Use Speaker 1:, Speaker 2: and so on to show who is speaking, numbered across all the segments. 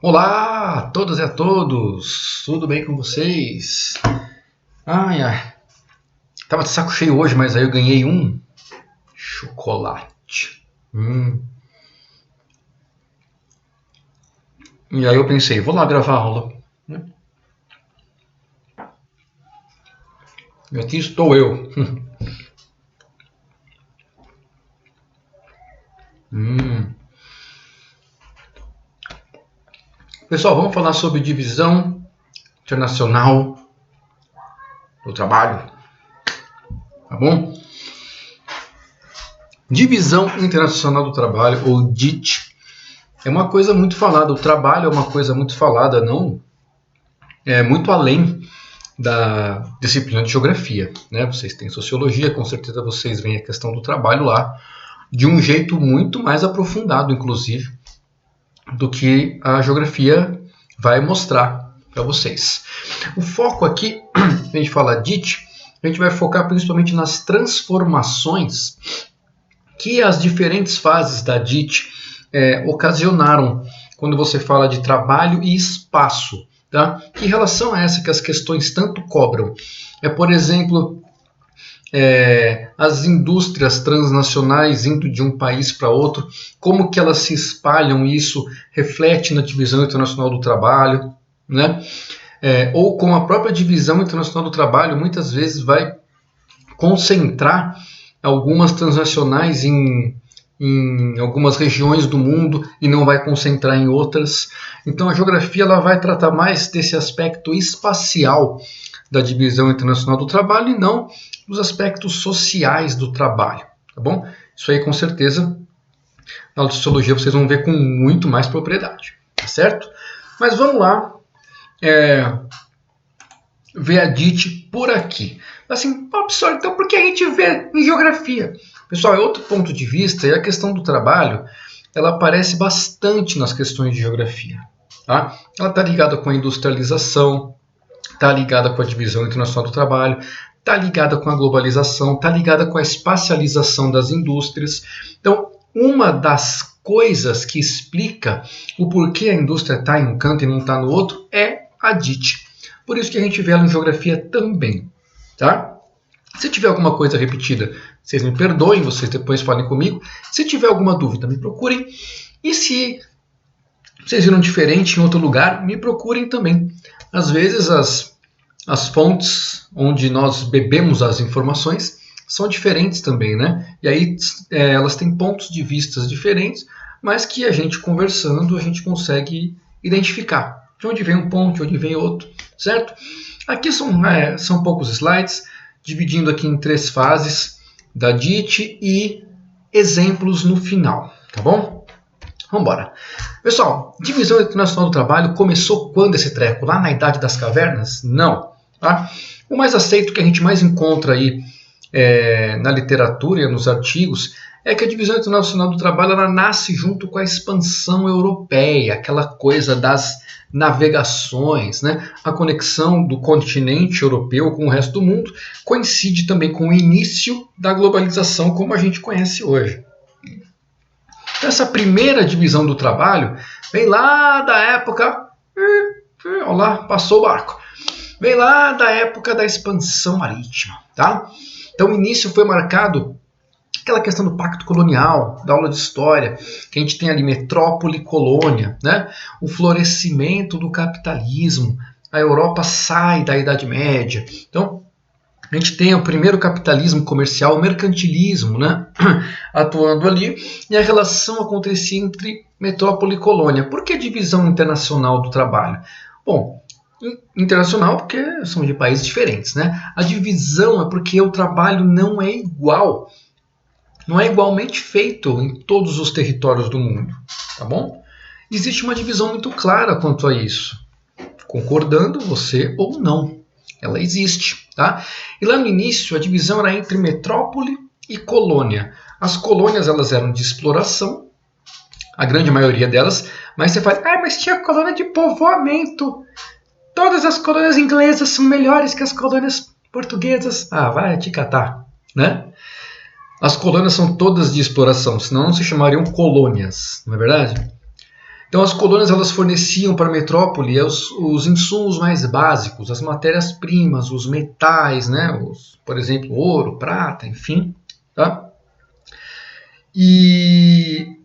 Speaker 1: Olá a todas e a todos, tudo bem com vocês? Tava de saco cheio hoje, mas aí eu ganhei um chocolate. E aí eu pensei, vou lá gravar a aula. E aqui estou eu. Pessoal, vamos falar sobre divisão internacional do trabalho, tá bom? Divisão internacional do trabalho, ou DIT, é uma coisa muito falada. O trabalho é uma coisa muito falada, não é muito além da disciplina de geografia, né? Vocês têm sociologia, com certeza vocês veem a questão do trabalho lá de um jeito muito mais aprofundado, inclusive, do que a geografia vai mostrar para vocês. O foco aqui, quando a gente fala DIT, a gente vai focar principalmente nas transformações que as diferentes fases da DIT ocasionaram quando você fala de trabalho e espaço. Tá? Que relação é essa que as questões tanto cobram? Por exemplo, as indústrias transnacionais indo de um país para outro, como que elas se espalham e isso reflete na divisão internacional do trabalho, né? Ou como a própria divisão internacional do trabalho muitas vezes vai concentrar algumas transnacionais em algumas regiões do mundo e não vai concentrar em outras. Então a geografia ela vai tratar mais desse aspecto espacial da divisão internacional do trabalho e não dos aspectos sociais do trabalho, tá bom? Isso aí com certeza na sociologia vocês vão ver com muito mais propriedade, tá certo? Mas vamos lá ver a DIT por aqui. Assim, professor, então por que a gente vê em geografia? Pessoal, é outro ponto de vista, e a questão do trabalho, ela aparece bastante nas questões de geografia. Tá? Ela está ligada com a industrialização, está ligada com a divisão internacional do trabalho, está ligada com a globalização, está ligada com a espacialização das indústrias. Então, uma das coisas que explica o porquê a indústria está em um canto e não está no outro é a DIT. Por isso que a gente vê ela em geografia também. Tá? Se tiver alguma coisa repetida, vocês me perdoem, vocês depois falem comigo. Se tiver alguma dúvida, me procurem. E se vocês viram diferente em outro lugar, me procurem também. Às vezes as fontes onde nós bebemos as informações são diferentes também, né? E aí elas têm pontos de vista diferentes, mas que a gente conversando, a gente consegue identificar. De onde vem um ponto, de onde vem outro, certo? Aqui são poucos slides, dividindo aqui em 3 fases da DIT e exemplos no final, tá bom? Vamos embora. Pessoal, divisão internacional do trabalho começou quando esse treco? Lá na Idade das Cavernas? Não. Tá? O mais aceito que a gente mais encontra aí na literatura e nos artigos é que a divisão internacional do trabalho ela nasce junto com a expansão europeia, aquela coisa das navegações, né? A conexão do continente europeu com o resto do mundo coincide também com o início da globalização como a gente conhece hoje. Essa primeira divisão do trabalho vem lá da época... Olha lá, passou o barco. Vem lá da época da expansão marítima. Tá? Então o início foi marcado aquela questão do pacto colonial, da aula de história, que a gente tem ali metrópole e colônia, né? O florescimento do capitalismo, a Europa sai da Idade Média. Então, a gente tem o primeiro capitalismo comercial, o mercantilismo, né? Atuando ali, e a relação acontecia entre metrópole e colônia. Por que divisão internacional do trabalho? Bom, internacional porque são de países diferentes, né? A divisão é porque o trabalho não é igual. Não é igualmente feito em todos os territórios do mundo, tá bom? Existe uma divisão muito clara quanto a isso. Concordando você ou não, ela existe, tá? E lá no início a divisão era entre metrópole e colônia. As colônias elas eram de exploração, a grande maioria delas, mas você fala, mas tinha colônia de povoamento. Todas as colônias inglesas são melhores que as colônias portuguesas. Vai te catar, né? As colônias são todas de exploração, senão não se chamariam colônias, não é verdade? Então as colônias elas forneciam para a metrópole os insumos mais básicos, as matérias-primas, os metais, né? Por exemplo, ouro, prata, enfim. Tá? E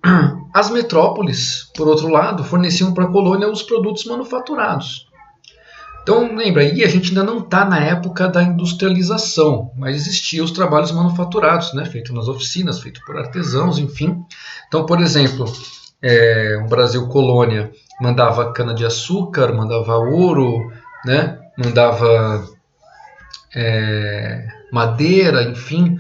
Speaker 1: as metrópoles, por outro lado, forneciam para a colônia os produtos manufaturados. Então, lembra, aí a gente ainda não está na época da industrialização, mas existiam os trabalhos manufaturados, né, feitos nas oficinas, feitos por artesãos, enfim. Então, por exemplo, um Brasil colônia mandava cana-de-açúcar, mandava ouro, né, mandava madeira, enfim,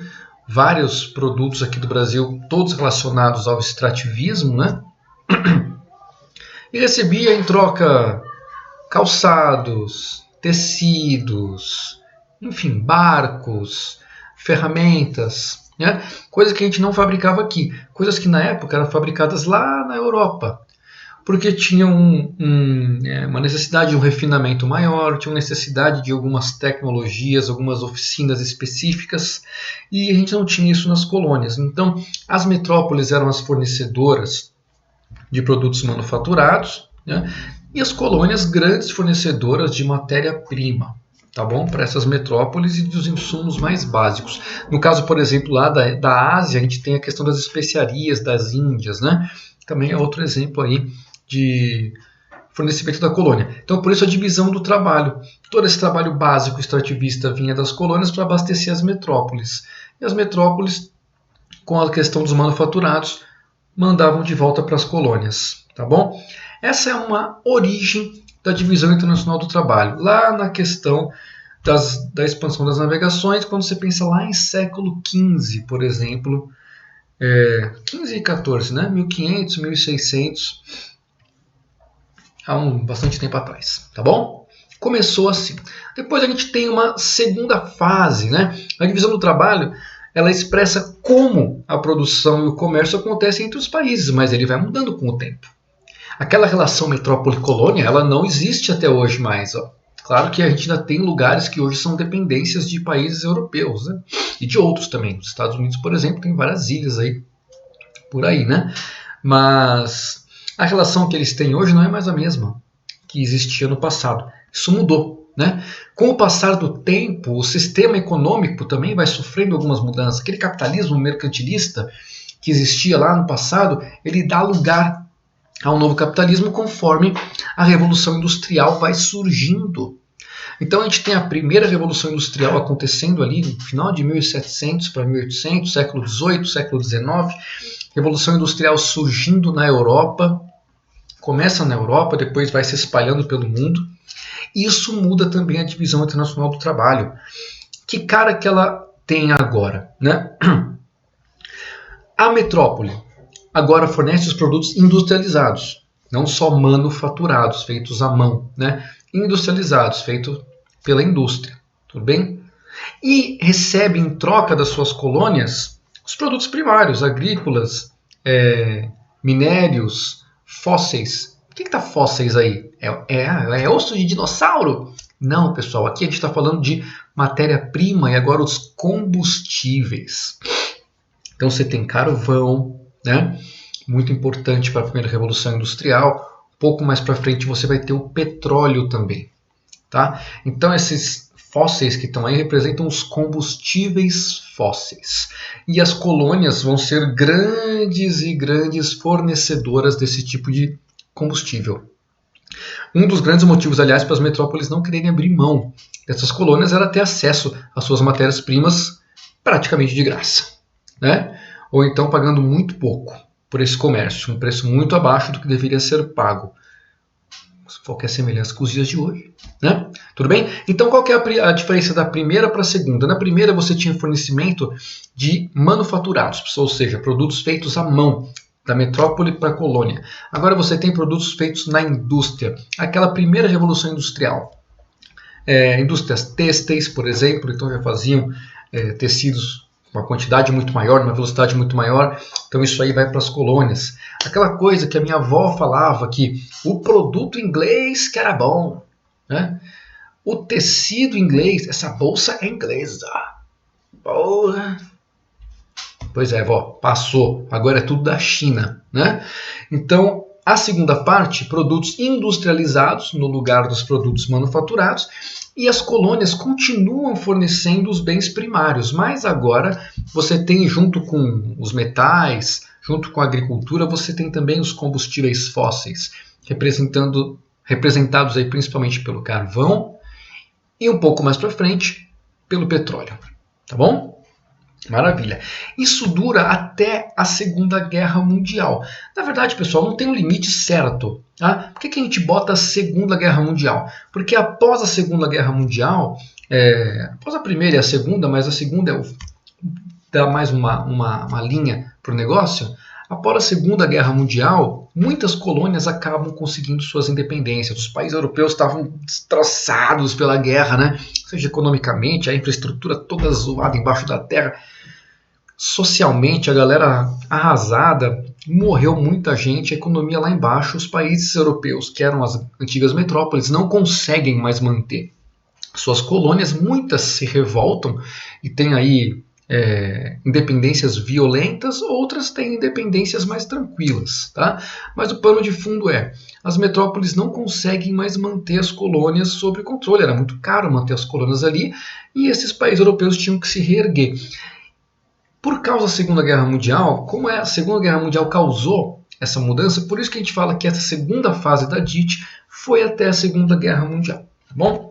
Speaker 1: vários produtos aqui do Brasil, todos relacionados ao extrativismo, né, e recebia em troca calçados, tecidos, enfim, barcos, ferramentas, né? Coisas que a gente não fabricava aqui, coisas que na época eram fabricadas lá na Europa, porque tinham uma necessidade de um refinamento maior, tinham necessidade de algumas tecnologias, algumas oficinas específicas, e a gente não tinha isso nas colônias. Então, as metrópoles eram as fornecedoras de produtos manufaturados, né? E as colônias grandes fornecedoras de matéria-prima, tá bom? Para essas metrópoles e dos insumos mais básicos. No caso, por exemplo, lá da Ásia, a gente tem a questão das especiarias das Índias, né? Também é outro exemplo aí de fornecimento da colônia. Então, por isso a divisão do trabalho. Todo esse trabalho básico extrativista vinha das colônias para abastecer as metrópoles. E as metrópoles, com a questão dos manufaturados, mandavam de volta para as colônias, tá bom? Essa é uma origem da divisão internacional do trabalho. Lá na questão da expansão das navegações, quando você pensa lá em século XV, por exemplo, 15 e 14, né? 1500, 1600, há bastante tempo atrás, tá bom? Começou assim. Depois a gente tem uma segunda fase, né? A divisão do trabalho, ela expressa como a produção e o comércio acontecem entre os países, mas ele vai mudando com o tempo. Aquela relação metrópole-colônia, ela não existe até hoje mais. Ó. Claro que a gente ainda tem lugares que hoje são dependências de países europeus, né? E de outros também. Nos Estados Unidos, por exemplo, tem várias ilhas aí, por aí, né? Mas a relação que eles têm hoje não é mais a mesma que existia no passado. Isso mudou, né? Com o passar do tempo, o sistema econômico também vai sofrendo algumas mudanças. Aquele capitalismo mercantilista que existia lá no passado, ele dá lugar ao novo capitalismo conforme a Revolução Industrial vai surgindo. Então a gente tem a primeira Revolução Industrial acontecendo ali no final de 1700 para 1800, século XVIII, século XIX. Revolução Industrial surgindo na Europa, começa na Europa, depois vai se espalhando pelo mundo. E isso muda também a divisão internacional do trabalho. Que cara que ela tem agora, né? A metrópole agora fornece os produtos industrializados, não só manufaturados, feitos à mão, né? Industrializados, feitos pela indústria, tudo bem? E recebe em troca das suas colônias os produtos primários, agrícolas, minérios, fósseis. O que está fósseis aí? É osso de dinossauro? Não, pessoal, aqui a gente está falando de matéria-prima e agora os combustíveis. Então você tem carvão, né? Muito importante para a primeira revolução industrial. Um pouco mais para frente você vai ter o petróleo também, tá? Então esses fósseis que estão aí representam os combustíveis fósseis. E as colônias vão ser grandes e grandes fornecedoras desse tipo de combustível. Um dos grandes motivos, aliás, para as metrópoles não quererem abrir mão dessas colônias era ter acesso às suas matérias-primas praticamente de graça, né? Ou então pagando muito pouco por esse comércio, um preço muito abaixo do que deveria ser pago. Qualquer semelhança com os dias de hoje, né? Tudo bem? Então qual que é a diferença da primeira para a segunda? Na primeira você tinha fornecimento de manufaturados, ou seja, produtos feitos à mão, da metrópole para a colônia. Agora você tem produtos feitos na indústria, aquela primeira revolução industrial. Indústrias têxteis, por exemplo, então já faziam tecidos com uma quantidade muito maior, uma velocidade muito maior, então isso aí vai para as colônias. Aquela coisa que a minha avó falava, que o produto inglês que era bom, né? O tecido inglês, essa bolsa é inglesa. Porra. Pois é, vó, passou, agora é tudo da China, né? Então A segunda parte, produtos industrializados no lugar dos produtos manufaturados, e as colônias continuam fornecendo os bens primários, mas agora você tem, junto com os metais, junto com a agricultura, você tem também os combustíveis fósseis, representados aí principalmente pelo carvão e um pouco mais para frente pelo petróleo. Tá bom? Maravilha. Isso dura até a Segunda Guerra Mundial. Na verdade, pessoal, não tem um limite certo. Tá? Por que a gente bota a Segunda Guerra Mundial? Porque após a Segunda Guerra Mundial, após a primeira e a segunda, mas a segunda dá mais uma linha para o negócio. Após a Segunda Guerra Mundial, muitas colônias acabam conseguindo suas independências. Os países europeus estavam destroçados pela guerra, né? Seja economicamente, a infraestrutura toda zoada embaixo da terra. Socialmente, a galera arrasada, morreu muita gente, a economia lá embaixo. Os países europeus, que eram as antigas metrópoles, não conseguem mais manter suas colônias. Muitas se revoltam e têm aí independências violentas, outras têm independências mais tranquilas, tá? Mas o pano de fundo as metrópoles não conseguem mais manter as colônias sob controle, era muito caro manter as colônias ali, e esses países europeus tinham que se reerguer. Por causa da Segunda Guerra Mundial, como a Segunda Guerra Mundial causou essa mudança, por isso que a gente fala que essa segunda fase da DIT foi até a Segunda Guerra Mundial, tá bom?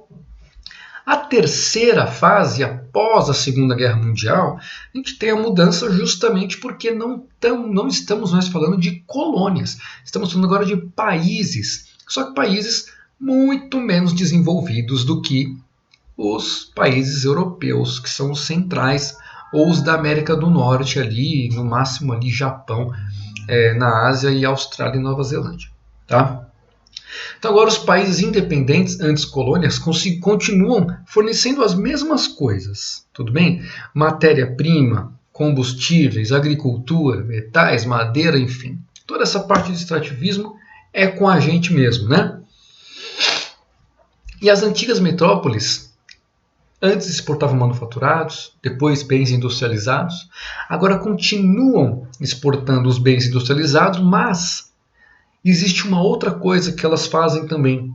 Speaker 1: A terceira fase, após a Segunda Guerra Mundial, a gente tem a mudança justamente porque não estamos mais falando de colônias, estamos falando agora de países, só que países muito menos desenvolvidos do que os países europeus, que são os centrais, ou os da América do Norte, ali, no máximo ali Japão, na Ásia e Austrália e Nova Zelândia. Tá? Então agora os países independentes, antes colônias, continuam fornecendo as mesmas coisas, tudo bem? Matéria-prima, combustíveis, agricultura, metais, madeira, enfim. Toda essa parte de extrativismo é com a gente mesmo, né? E as antigas metrópoles, antes exportavam manufaturados, depois bens industrializados, agora continuam exportando os bens industrializados, mas existe uma outra coisa que elas fazem também.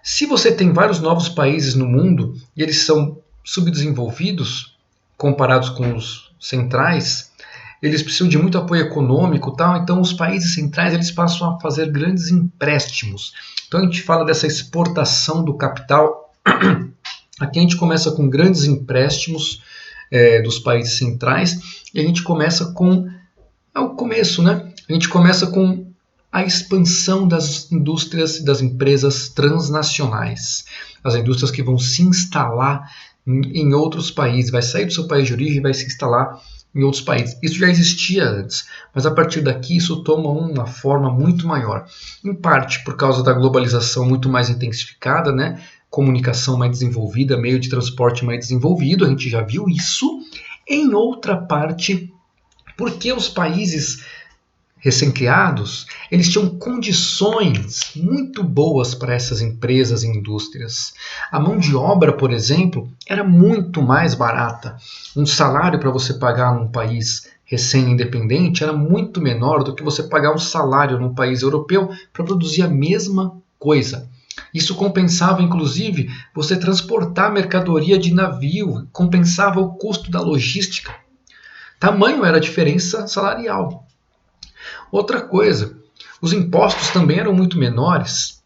Speaker 1: Se você tem vários novos países no mundo e eles são subdesenvolvidos comparados com os centrais, eles precisam de muito apoio econômico, tal. Então os países centrais eles passam a fazer grandes empréstimos. Então a gente fala dessa exportação do capital. Aqui a gente começa com grandes empréstimos dos países centrais e a gente começa com o começo, né? A gente começa com a expansão das indústrias e das empresas transnacionais. As indústrias que vão se instalar em outros países, vai sair do seu país de origem e vai se instalar em outros países. Isso já existia antes, mas a partir daqui isso toma uma forma muito maior. Em parte por causa da globalização muito mais intensificada, né? Comunicação mais desenvolvida, meio de transporte mais desenvolvido, a gente já viu isso. Em outra parte, porque os países recém-criados, eles tinham condições muito boas para essas empresas e indústrias. A mão de obra, por exemplo, era muito mais barata. Um salário para você pagar num país recém-independente era muito menor do que você pagar um salário num país europeu para produzir a mesma coisa. Isso compensava, inclusive, você transportar mercadoria de navio, compensava o custo da logística. Tamanho era a diferença salarial. Outra coisa, os impostos também eram muito menores.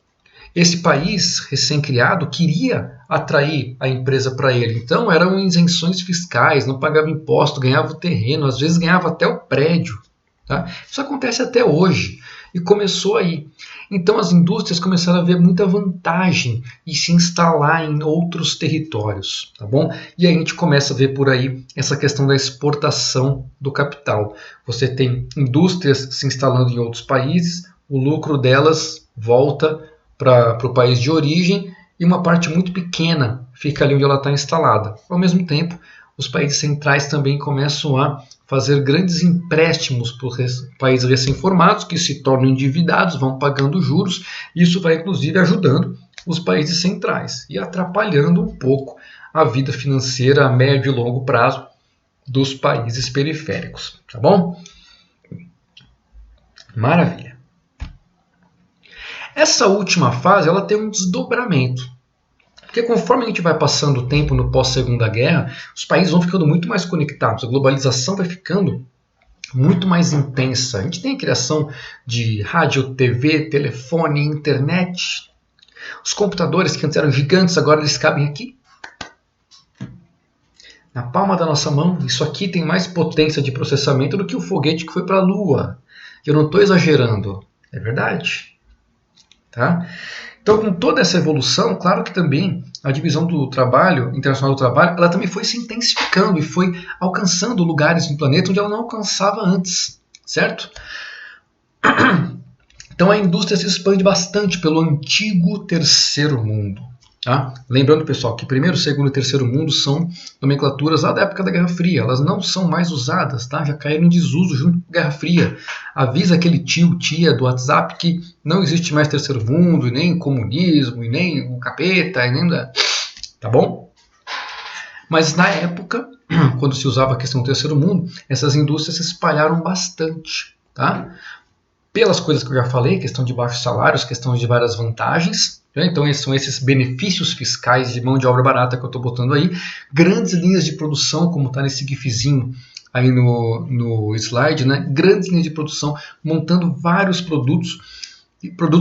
Speaker 1: Esse país recém-criado queria atrair a empresa para ele, então eram isenções fiscais, não pagava imposto, ganhava o terreno, às vezes ganhava até o prédio. Tá? Isso acontece até hoje e começou aí. Então as indústrias começaram a ver muita vantagem em se instalar em outros territórios, tá bom? E aí a gente começa a ver por aí essa questão da exportação do capital. Você tem indústrias se instalando em outros países, o lucro delas volta para o país de origem e uma parte muito pequena fica ali onde ela está instalada. Ao mesmo tempo, os países centrais também começam a fazer grandes empréstimos para os países recém-formados, que se tornam endividados, vão pagando juros. Isso vai, inclusive, ajudando os países centrais e atrapalhando um pouco a vida financeira a médio e longo prazo dos países periféricos. Tá bom? Maravilha. Essa última fase ela tem um desdobramento. Porque conforme a gente vai passando o tempo no pós-Segunda Guerra, os países vão ficando muito mais conectados, a globalização vai ficando muito mais intensa. A gente tem a criação de rádio, TV, telefone, internet. Os computadores que antes eram gigantes, agora eles cabem aqui. Na palma da nossa mão, isso aqui tem mais potência de processamento do que o foguete que foi para a Lua. Eu não estou exagerando, é verdade. Tá? Então, com toda essa evolução, claro que também a divisão do trabalho, internacional do trabalho, ela também foi se intensificando e foi alcançando lugares no planeta onde ela não alcançava antes, certo? Então a indústria se expande bastante pelo antigo terceiro mundo. Tá? Lembrando, pessoal, que primeiro, segundo e terceiro mundo são nomenclaturas lá da época da Guerra Fria. Elas não são mais usadas, tá? Já caíram em desuso junto com a Guerra Fria. Avisa aquele tio, tia do WhatsApp que não existe mais terceiro mundo, e nem comunismo, e nem o capeta, e nem... Tá bom? Mas na época, quando se usava a questão do terceiro mundo, essas indústrias se espalharam bastante, tá? Pelas coisas que eu já falei, questão de baixos salários, questão de várias vantagens. Então são esses benefícios fiscais de mão de obra barata que eu estou botando aí. Grandes linhas de produção, como está nesse gifzinho aí no slide, né? Grandes linhas de produção, montando vários produtos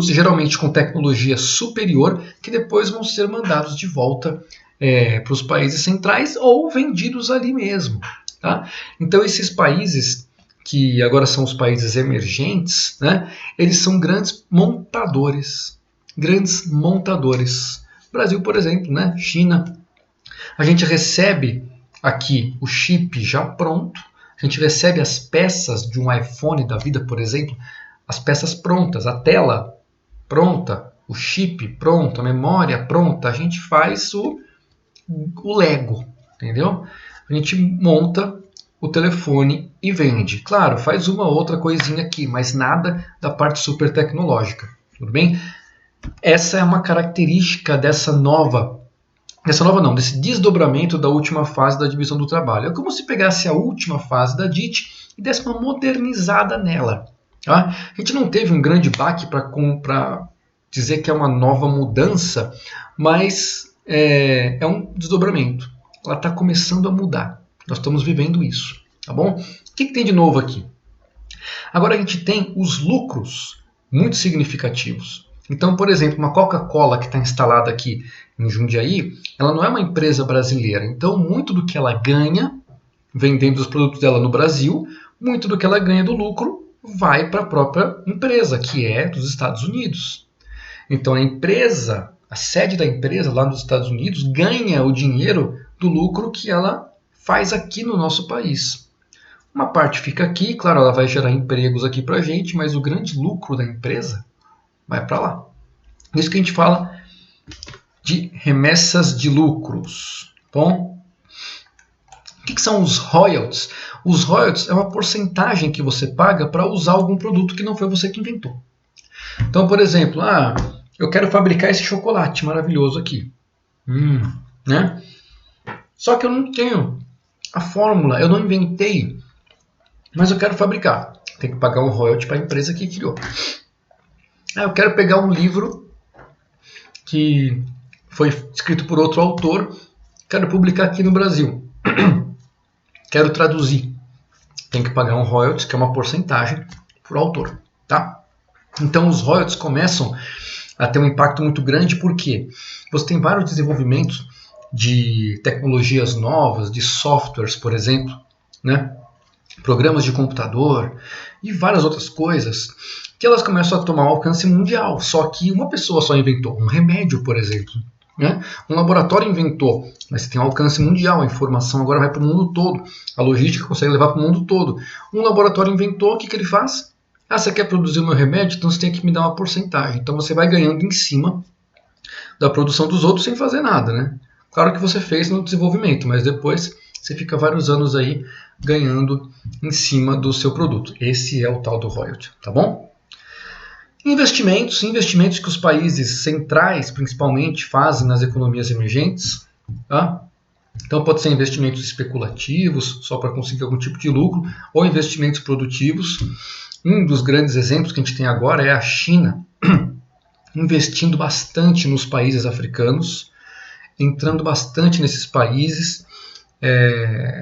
Speaker 1: geralmente com tecnologia superior, que depois vão ser mandados de volta para os países centrais ou vendidos ali mesmo. Tá? Então esses países que agora são os países emergentes, né, eles são grandes montadores. Brasil, por exemplo, né, China. A gente recebe aqui o chip já pronto, a gente recebe as peças de um iPhone da vida, por exemplo, as peças prontas, a tela pronta, o chip pronto, a memória pronta, a gente faz o Lego, entendeu? A gente monta o telefone e vende. Claro, faz uma outra coisinha aqui, mas nada da parte super tecnológica, tudo bem? Essa é uma característica desse desdobramento da última fase da divisão do trabalho. É como se pegasse a última fase da DIT e desse uma modernizada nela. Tá? A gente não teve um grande baque para dizer que é uma nova mudança, mas é um desdobramento. Ela está começando a mudar. Nós estamos vivendo isso. Tá bom? O que tem de novo aqui? Agora a gente tem os lucros muito significativos. Então, por exemplo, uma Coca-Cola que está instalada aqui em Jundiaí, ela não é uma empresa brasileira. Então, muito do que ela ganha vendendo os produtos dela no Brasil, muito do que ela ganha do lucro vai para a própria empresa, que é dos Estados Unidos. Então, a sede da empresa lá nos Estados Unidos ganha o dinheiro do lucro que ela faz aqui no nosso país. Uma parte fica aqui, claro, ela vai gerar empregos aqui para a gente, mas o grande lucro da empresa vai para lá. Isso que a gente fala de remessas de lucros. Bom, o que são os royalties? Os royalties é uma porcentagem que você paga para usar algum produto que não foi você que inventou. Então, por exemplo, eu quero fabricar esse chocolate maravilhoso aqui. Né? Só que eu não tenho a fórmula, eu não inventei, mas eu quero fabricar. Tem que pagar um royalty para a empresa que criou. Eu quero pegar um livro que foi escrito por outro autor, quero publicar aqui no Brasil. Quero traduzir. Tem que pagar um royalties, que é uma porcentagem por autor. Tá? Então os royalties começam a ter um impacto muito grande porque você tem vários desenvolvimentos de tecnologias novas, de softwares, por exemplo, né? Programas de computador e várias outras coisas que elas começam a tomar um alcance mundial. Só que uma pessoa só inventou um remédio, por exemplo. Né? Um laboratório inventou, mas tem um alcance mundial. A informação agora vai para o mundo todo. A logística consegue levar para o mundo todo. Um laboratório inventou, o que ele faz? Você quer produzir o meu remédio? Então você tem que me dar uma porcentagem. Então você vai ganhando em cima da produção dos outros sem fazer nada. Né? Claro que você fez no desenvolvimento, mas depois você fica vários anos aí ganhando em cima do seu produto. Esse é o tal do royalty, tá bom? Investimentos que os países centrais, principalmente, fazem nas economias emergentes. Tá? Então pode ser investimentos especulativos, só para conseguir algum tipo de lucro, ou investimentos produtivos. Um dos grandes exemplos que a gente tem agora é a China. investindo bastante nos países africanos, entrando bastante nesses países,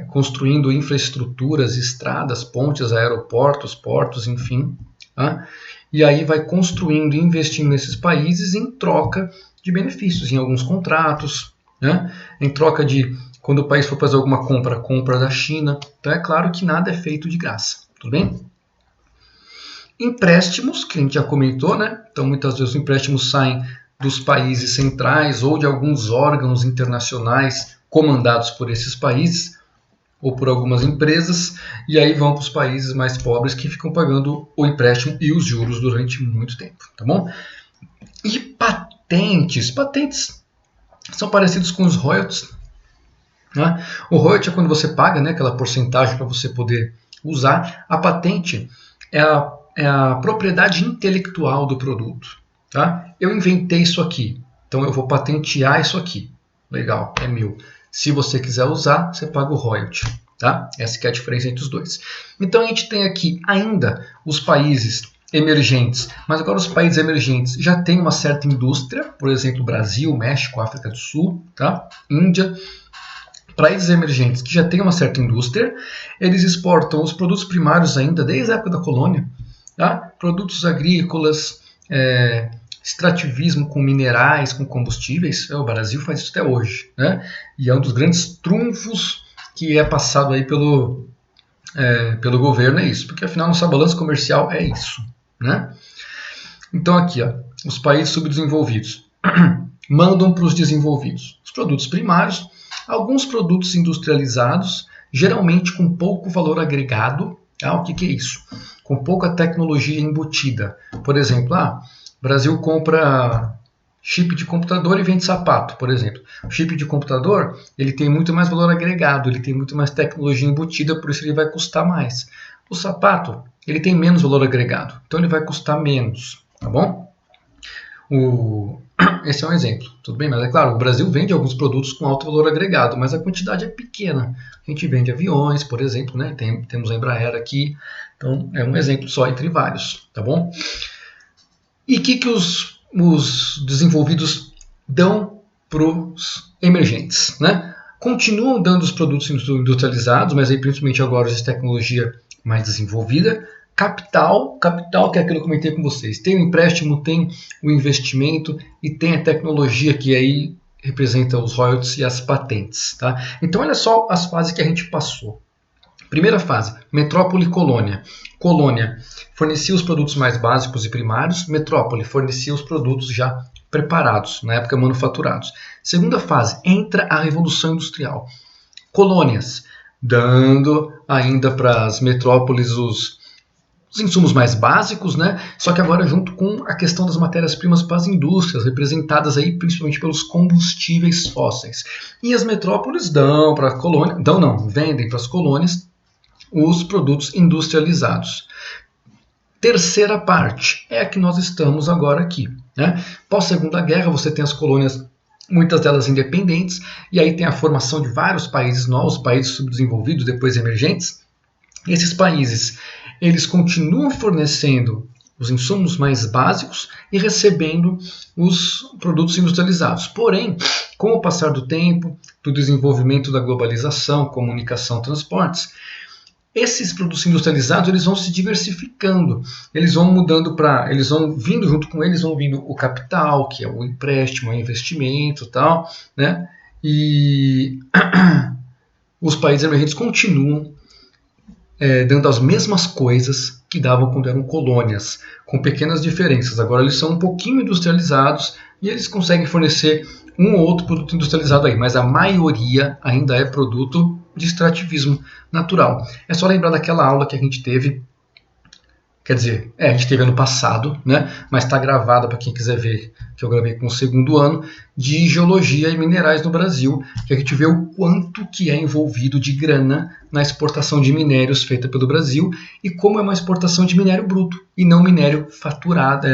Speaker 1: construindo infraestruturas, estradas, pontes, aeroportos, portos, enfim. Tá? E aí vai construindo e investindo nesses países em troca de benefícios, em alguns contratos, né? Em troca de, quando o país for fazer alguma compra da China. Então é claro que nada é feito de graça, tudo bem? Empréstimos, que a gente já comentou, né? Então muitas vezes os empréstimos saem dos países centrais ou de alguns órgãos internacionais comandados por esses países ou por algumas empresas, e aí vão para os países mais pobres que ficam pagando o empréstimo e os juros durante muito tempo, tá bom? E patentes são parecidos com os royalties, né? O royalty é quando você paga, né, aquela porcentagem para você poder usar. A patente é a propriedade intelectual do produto. Tá? Eu inventei isso aqui, então eu vou patentear isso aqui. Legal, é meu. Se você quiser usar, você paga o royalty. Tá? Essa que é a diferença entre os dois. Então a gente tem aqui ainda os países emergentes, mas agora os países emergentes já têm uma certa indústria, por exemplo, Brasil, México, África do Sul, tá? Índia. Países emergentes que já têm uma certa indústria, eles exportam os produtos primários ainda desde a época da colônia, tá? Produtos agrícolas, extrativismo com minerais, com combustíveis. O Brasil faz isso até hoje, né? E é um dos grandes trunfos que é passado aí pelo governo, é isso, porque afinal nossa balança comercial é isso, né? Então aqui, ó, os países subdesenvolvidos mandam para os desenvolvidos os produtos primários, alguns produtos industrializados, geralmente com pouco valor agregado. O que é isso? Com pouca tecnologia embutida. Por exemplo, o Brasil compra chip de computador e vende sapato, por exemplo. O chip de computador, ele tem muito mais valor agregado, ele tem muito mais tecnologia embutida, por isso ele vai custar mais. O sapato, ele tem menos valor agregado, então ele vai custar menos, tá bom? Esse é um exemplo, tudo bem? Mas é claro, o Brasil vende alguns produtos com alto valor agregado, mas a quantidade é pequena. A gente vende aviões, por exemplo, né? Temos a Embraer aqui, então é um exemplo só entre vários, tá bom? E o que os desenvolvidos dão para os emergentes, né? Continuam dando os produtos industrializados, mas aí principalmente agora de tecnologia mais desenvolvida. Capital, que é aquilo que eu comentei com vocês. Tem o empréstimo, tem o investimento e tem a tecnologia que aí representa os royalties e as patentes. Tá? Então olha só as fases que a gente passou. Primeira fase, metrópole e colônia. Colônia fornecia os produtos mais básicos e primários. Metrópole fornecia os produtos já preparados, na época manufaturados. Segunda fase, entra a Revolução Industrial. Colônias, dando ainda para as metrópoles os insumos mais básicos, né? Só que agora junto com a questão das matérias-primas para as indústrias, representadas aí principalmente pelos combustíveis fósseis. E as metrópoles dão para a colônia, vendem para as colônias os produtos industrializados. Terceira parte é a que nós estamos agora aqui, né? Pós-Segunda Guerra, você tem as colônias, muitas delas independentes, e aí tem a formação de vários países novos, países subdesenvolvidos, depois emergentes. Esses países, eles continuam fornecendo os insumos mais básicos e recebendo os produtos industrializados. Porém, com o passar do tempo, do desenvolvimento da globalização, comunicação, transportes, esses produtos industrializados eles vão se diversificando, eles vão mudando eles vão vindo junto com eles, vão vindo o capital, que é o empréstimo, o investimento e tal, né? E os países emergentes continuam dando as mesmas coisas que davam quando eram colônias, com pequenas diferenças. Agora eles são um pouquinho industrializados e eles conseguem fornecer um ou outro produto industrializado aí, mas a maioria ainda é produto de extrativismo natural. É só lembrar daquela aula que a gente teve, quer dizer, a gente teve ano passado, né? Mas está gravada para quem quiser ver, que eu gravei com o segundo ano, de geologia e minerais no Brasil, que a gente vê o quanto que é envolvido de grana na exportação de minérios feita pelo Brasil e como é uma exportação de minério bruto e não minério faturado,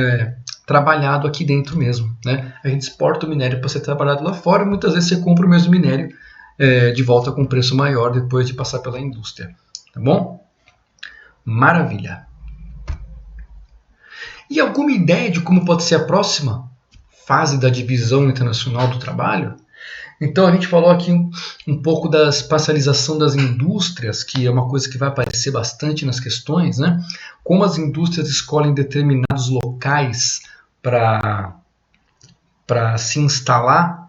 Speaker 1: trabalhado aqui dentro mesmo, né? A gente exporta o minério para ser trabalhado lá fora e muitas vezes você compra o mesmo minério de volta com preço maior depois de passar pela indústria, tá bom? Maravilha! E alguma ideia de como pode ser a próxima fase da divisão internacional do trabalho? Então a gente falou aqui um pouco da espacialização das indústrias, que é uma coisa que vai aparecer bastante nas questões, né? Como as indústrias escolhem determinados locais para se instalar.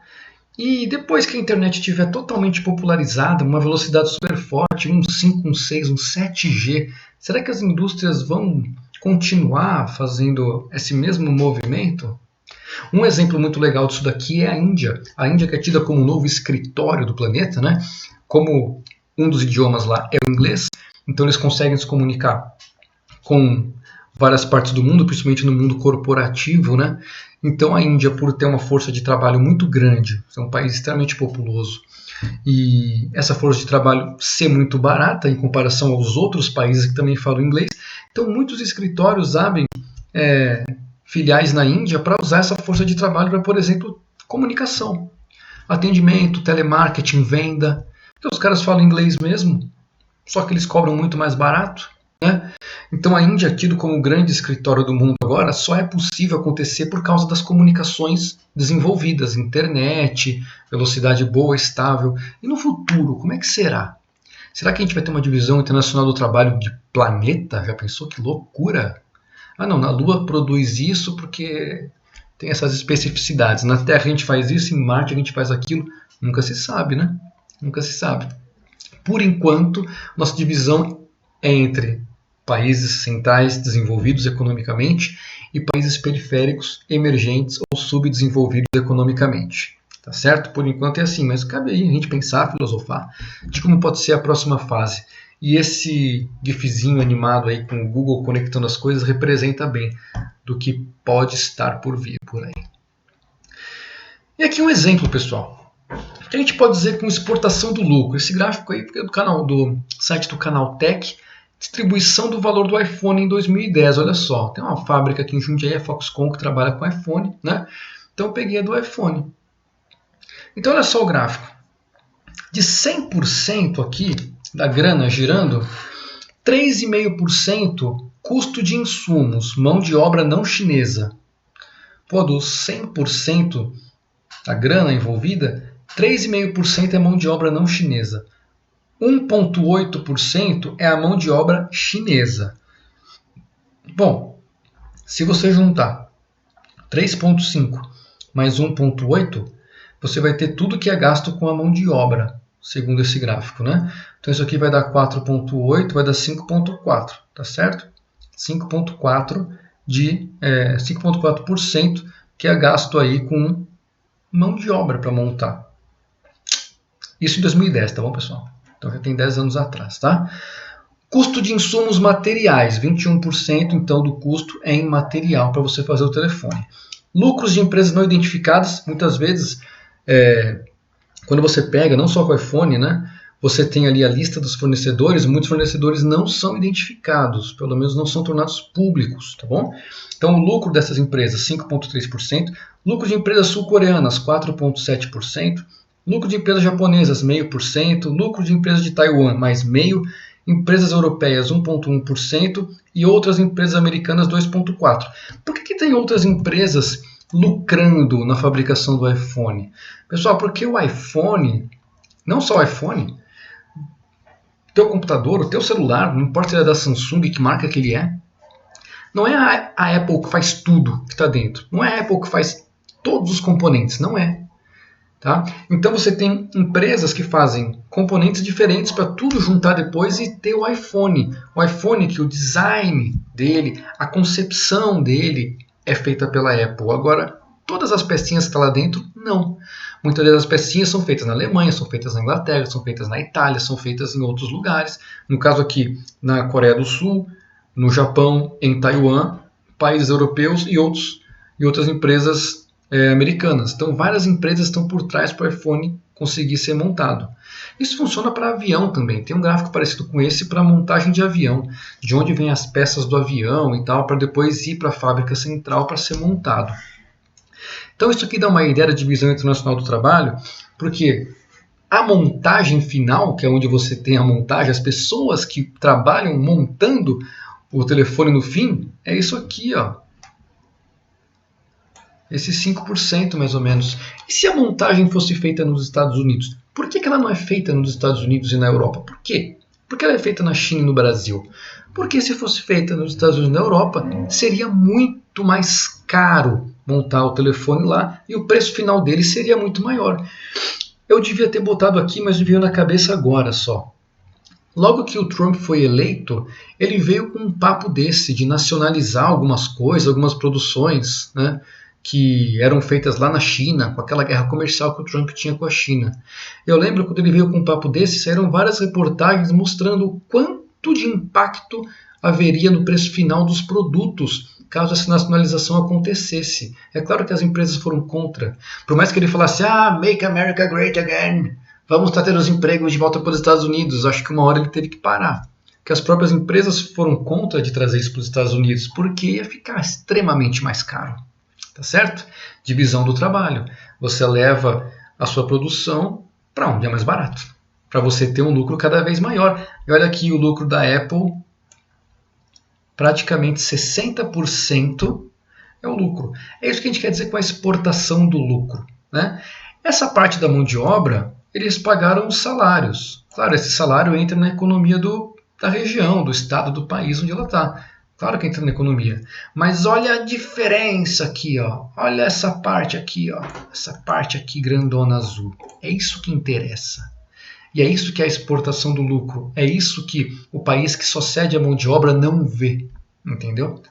Speaker 1: E depois que a internet estiver totalmente popularizada, uma velocidade super forte, um 5, um 6, um 7G, será que as indústrias vão continuar fazendo esse mesmo movimento? Um exemplo muito legal disso daqui é a Índia. A Índia, que é tida como o novo escritório do planeta, né? Como um dos idiomas lá é o inglês, então eles conseguem se comunicar com várias partes do mundo, principalmente no mundo corporativo, né? Então a Índia, por ter uma força de trabalho muito grande, é um país extremamente populoso, e essa força de trabalho ser muito barata em comparação aos outros países que também falam inglês, então muitos escritórios abrem filiais na Índia para usar essa força de trabalho para, por exemplo, comunicação, atendimento, telemarketing, venda. Então os caras falam inglês mesmo, só que eles cobram muito mais barato, né? Então a Índia, tido como o grande escritório do mundo agora, só é possível acontecer por causa das comunicações desenvolvidas, internet, velocidade boa, estável. E no futuro, como é que será? Será que a gente vai ter uma divisão internacional do trabalho de planeta? Já pensou que loucura? Ah não, na Lua produz isso porque tem essas especificidades. Na Terra a gente faz isso, em Marte a gente faz aquilo. Nunca se sabe, né? Nunca se sabe. Por enquanto, nossa divisão é entre países centrais desenvolvidos economicamente e países periféricos, emergentes ou subdesenvolvidos economicamente. Tá certo? Por enquanto é assim, mas cabe aí a gente pensar, filosofar de como pode ser a próxima fase. E esse gifzinho animado aí com o Google conectando as coisas representa bem do que pode estar por vir por aí. E aqui um exemplo, pessoal. O que a gente pode dizer com exportação do lucro? Esse gráfico aí é do site do Canaltech, distribuição do valor do iPhone em 2010. Olha só, tem uma fábrica aqui em Jundiaí, a Foxconn, que trabalha com iPhone, né? Então eu peguei a do iPhone. Então olha só o gráfico. De 100% aqui da grana girando, 3,5% custo de insumos, mão de obra não chinesa. Pô, dos 100% da grana envolvida, 3,5% é mão de obra não chinesa. 1,8% é a mão de obra chinesa. Bom, se você juntar 3,5 mais 1,8, você vai ter tudo que é gasto com a mão de obra, segundo esse gráfico, né? Então isso aqui vai dar 4,8, vai dar 5,4, tá certo? 5,4% que é gasto aí com mão de obra para montar. Isso em 2010, tá bom, pessoal? Então já tem 10 anos atrás, tá? Custo de insumos materiais, 21% então do custo é em material para você fazer o telefone. Lucros de empresas não identificadas, muitas vezes, quando você pega, não só com o iPhone, né? Você tem ali a lista dos fornecedores, muitos fornecedores não são identificados, pelo menos não são tornados públicos, tá bom? Então o lucro dessas empresas, 5,3%, lucro de empresas sul-coreanas, 4,7%, lucro de empresas japonesas, 0,5%, lucro de empresas de Taiwan, mais 0,5%, empresas europeias, 1,1% e outras empresas americanas, 2,4%. Por que tem outras empresas lucrando na fabricação do iPhone? Pessoal, porque o iPhone, não só o iPhone, teu computador, o teu celular, não importa se ele é da Samsung, que marca que ele é, não é a Apple que faz tudo que está dentro. Não é a Apple que faz todos os componentes, não é. Tá? Então você tem empresas que fazem componentes diferentes para tudo juntar depois e ter o iPhone. O iPhone que o design dele, a concepção dele é feita pela Apple. Agora, todas as pecinhas que estão lá dentro, não. Muitas vezes as pecinhas são feitas na Alemanha, são feitas na Inglaterra, são feitas na Itália, são feitas em outros lugares. No caso aqui, na Coreia do Sul, no Japão, em Taiwan, países europeus e outras empresas americanas. Então, várias empresas estão por trás para o iPhone conseguir ser montado. Isso funciona para avião também. Tem um gráfico parecido com esse para montagem de avião, de onde vêm as peças do avião e tal, para depois ir para a fábrica central para ser montado. Então, isso aqui dá uma ideia da divisão internacional do trabalho, porque a montagem final, que é onde você tem a montagem, as pessoas que trabalham montando o telefone no fim, é isso aqui, ó. Esses 5% mais ou menos. E se a montagem fosse feita nos Estados Unidos? Por que ela não é feita nos Estados Unidos e na Europa? Por quê? Porque ela é feita na China e no Brasil. Porque se fosse feita nos Estados Unidos e na Europa, seria muito mais caro montar o telefone lá e o preço final dele seria muito maior. Eu devia ter botado aqui, mas me veio na cabeça agora só. Logo que o Trump foi eleito, ele veio com um papo desse, de nacionalizar algumas coisas, algumas produções, né, que eram feitas lá na China, com aquela guerra comercial que o Trump tinha com a China. Eu lembro quando ele veio com um papo desse, saíram várias reportagens mostrando o quanto de impacto haveria no preço final dos produtos, caso essa nacionalização acontecesse. É claro que as empresas foram contra. Por mais que ele falasse, make America great again, vamos trazer os empregos de volta para os Estados Unidos, acho que uma hora ele teve que parar. Porque as próprias empresas foram contra de trazer isso para os Estados Unidos, porque ia ficar extremamente mais caro. Tá certo? Divisão do trabalho. Você leva a sua produção para onde é mais barato, para você ter um lucro cada vez maior. E olha aqui o lucro da Apple, praticamente 60% é o lucro. É isso que a gente quer dizer com a exportação do lucro, né? Essa parte da mão de obra, eles pagaram os salários. Claro, esse salário entra na economia da região, do estado, do país onde ela está. Claro que entra na economia. Mas olha a diferença aqui, ó. Olha essa parte aqui, ó. Essa parte aqui grandona azul. É isso que interessa. E é isso que é a exportação do lucro. É isso que o país que só cede a mão de obra não vê. Entendeu?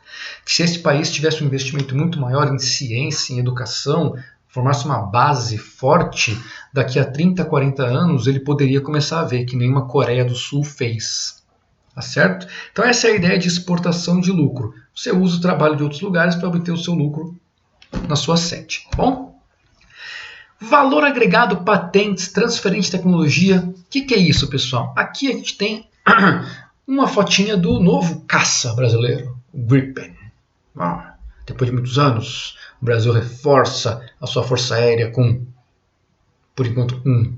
Speaker 1: Se esse país tivesse um investimento muito maior em ciência, em educação, formasse uma base forte, daqui a 30, 40 anos ele poderia começar a ver que nem uma Coreia do Sul fez. Tá certo? Então essa é a ideia de exportação de lucro. Você usa o trabalho de outros lugares para obter o seu lucro na sua sede. Tá bom? Valor agregado, patentes, transferência de tecnologia. O que é isso, pessoal? Aqui a gente tem uma fotinha do novo caça brasileiro, o Gripen. Depois de muitos anos, o Brasil reforça a sua força aérea com, por enquanto, um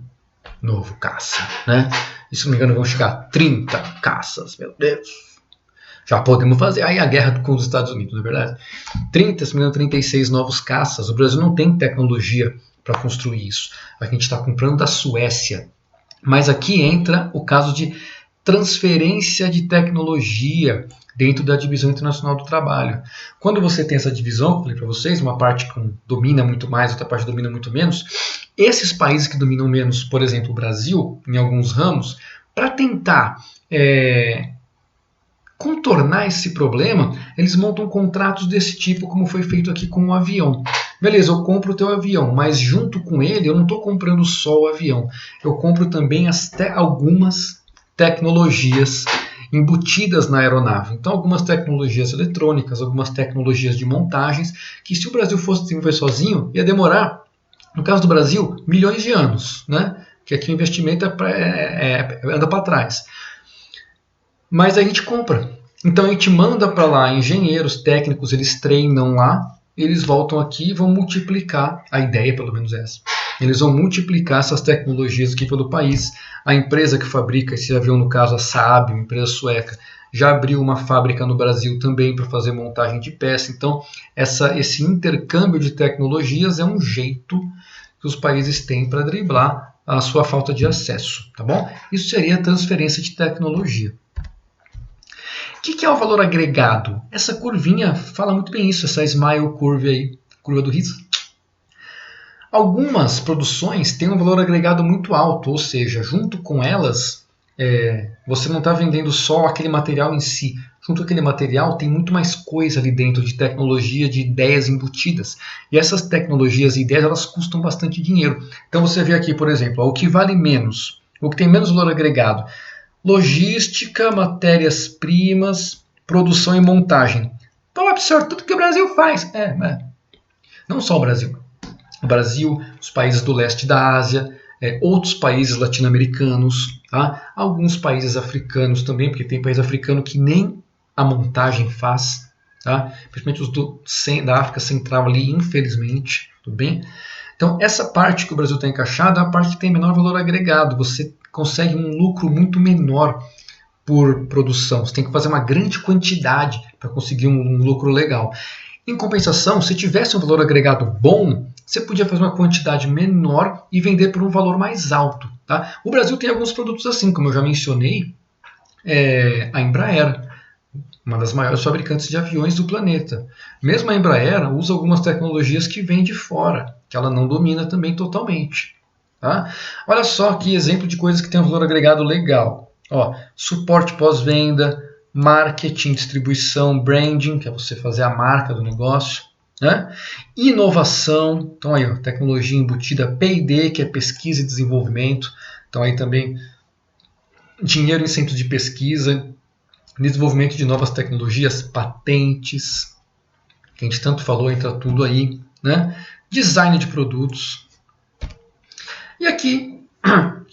Speaker 1: novo caça, né? E se não me engano vão chegar a 30 caças, meu Deus. Já podemos fazer aí a guerra com os Estados Unidos, não é verdade? 30, se não me engano, 36 novos caças. O Brasil não tem tecnologia para construir isso. A gente está comprando da Suécia. Mas aqui entra o caso de transferência de tecnologia dentro da divisão internacional do trabalho. Quando você tem essa divisão, falei para vocês, uma parte que domina muito mais, outra parte domina muito menos, esses países que dominam menos, por exemplo, o Brasil, em alguns ramos, para tentar contornar esse problema, eles montam contratos desse tipo, como foi feito aqui com o avião. Beleza, eu compro o teu avião, mas junto com ele eu não estou comprando só o avião. Eu compro também algumas tecnologias embutidas na aeronave. Então, algumas tecnologias eletrônicas, algumas tecnologias de montagens, que se o Brasil fosse desenvolver sozinho, ia demorar, no caso do Brasil, milhões de anos, né? Que aqui o investimento anda para trás. Mas a gente compra. Então a gente manda para lá engenheiros, técnicos, eles treinam lá, eles voltam aqui e vão multiplicar, a ideia pelo menos é essa, eles vão multiplicar essas tecnologias aqui pelo país. A empresa que fabrica esse avião, no caso a Saab, uma empresa sueca, já abriu uma fábrica no Brasil também para fazer montagem de peça. Então esse intercâmbio de tecnologias é um jeito que os países têm para driblar a sua falta de acesso, tá bom? Isso seria transferência de tecnologia. O que é o valor agregado? Essa curvinha fala muito bem isso, essa smile curve aí, curva do riso. Algumas produções têm um valor agregado muito alto, ou seja, junto com elas, você não está vendendo só aquele material em si. Junto com aquele material tem muito mais coisa ali dentro de tecnologia, de ideias embutidas. E essas tecnologias e ideias, elas custam bastante dinheiro. Então você vê aqui, por exemplo, o que vale menos, o que tem menos valor agregado. Logística, matérias-primas, produção e montagem. Então, absorve tudo que o Brasil faz. Não só o Brasil. O Brasil, os países do leste da Ásia, outros países latino-americanos, tá? Alguns países africanos também, porque tem país africano que nem a montagem faz, tá? Principalmente os da África Central ali, infelizmente, tudo bem? Então, essa parte que o Brasil está encaixado é a parte que tem menor valor agregado. Você consegue um lucro muito menor por produção. Você tem que fazer uma grande quantidade para conseguir um lucro legal. Em compensação, se tivesse um valor agregado bom, você podia fazer uma quantidade menor e vender por um valor mais alto. Tá? O Brasil tem alguns produtos assim, como eu já mencionei, a Embraer, uma das maiores fabricantes de aviões do planeta. Mesmo a Embraer usa algumas tecnologias que vêm de fora, que ela não domina também totalmente. Tá? Olha só que exemplo de coisas que tem um valor agregado legal. Ó, suporte pós-venda, marketing, distribuição, branding, que é você fazer a marca do negócio. Né? Inovação, então aí, ó, tecnologia embutida, P&D, que é pesquisa e desenvolvimento. Então aí também dinheiro em centros de pesquisa, desenvolvimento de novas tecnologias, patentes, que a gente tanto falou, entra tudo aí. Né? Design de produtos. E aqui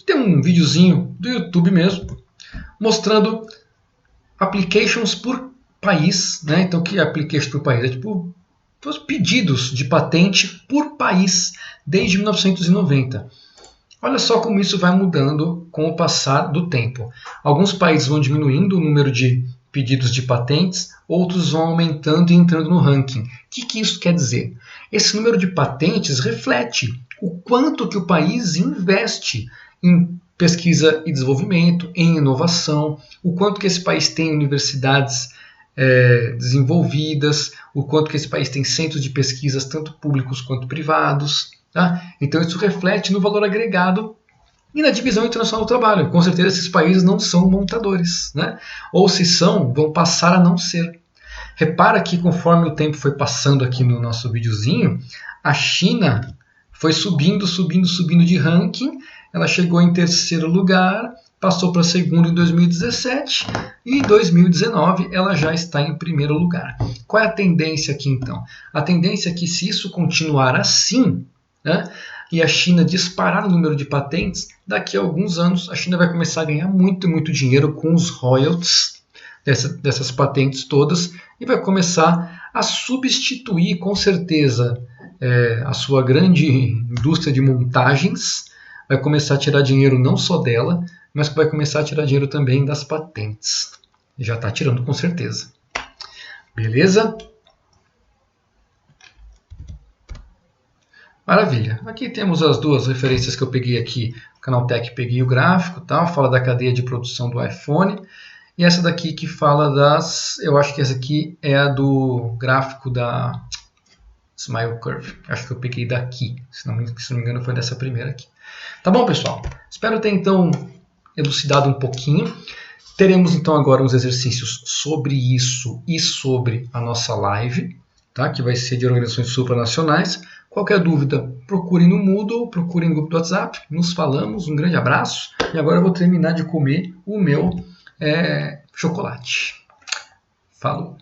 Speaker 1: tem um videozinho do YouTube mesmo, mostrando applications por país, né? Então, que é application por país? É tipo os pedidos de patente por país desde 1990. Olha só como isso vai mudando com o passar do tempo. Alguns países vão diminuindo o número de pedidos de patentes, outros vão aumentando e entrando no ranking. O que isso quer dizer? Esse número de patentes reflete o quanto que o país investe em pesquisa e desenvolvimento, em inovação, o quanto que esse país tem universidades desenvolvidas, o quanto que esse país tem centros de pesquisas, tanto públicos quanto privados. Tá? Então isso reflete no valor agregado e na divisão internacional do trabalho. Com certeza esses países não são montadores, né? Ou se são, vão passar a não ser. Repara que conforme o tempo foi passando aqui no nosso videozinho, a China foi subindo de ranking, ela chegou em terceiro lugar, passou para segundo em 2017 e em 2019 ela já está em primeiro lugar. Qual é a tendência aqui então? A tendência é que se isso continuar assim, né, e a China disparar no número de patentes, daqui a alguns anos a China vai começar a ganhar muito dinheiro com os royalties dessas patentes todas e vai começar a substituir com certeza a sua grande indústria de montagens, vai começar a tirar dinheiro não só dela, mas vai começar a tirar dinheiro também das patentes. Já está tirando com certeza. Beleza? Maravilha. Aqui temos as duas referências que eu peguei aqui. O Canaltech, peguei o gráfico, tá? Fala da cadeia de produção do iPhone. E essa daqui que fala das... Eu acho que essa aqui é a do gráfico da Smile Curve. Acho que eu peguei daqui. Se não me engano, foi dessa primeira aqui. Tá bom, pessoal? Espero ter, então, elucidado um pouquinho. Teremos, então, agora uns exercícios sobre isso e sobre a nossa live, tá? Que vai ser de organizações supranacionais. Qualquer dúvida, procurem no Moodle, procurem no grupo do WhatsApp. Nos falamos, um grande abraço. E agora eu vou terminar de comer o meu chocolate. Falou!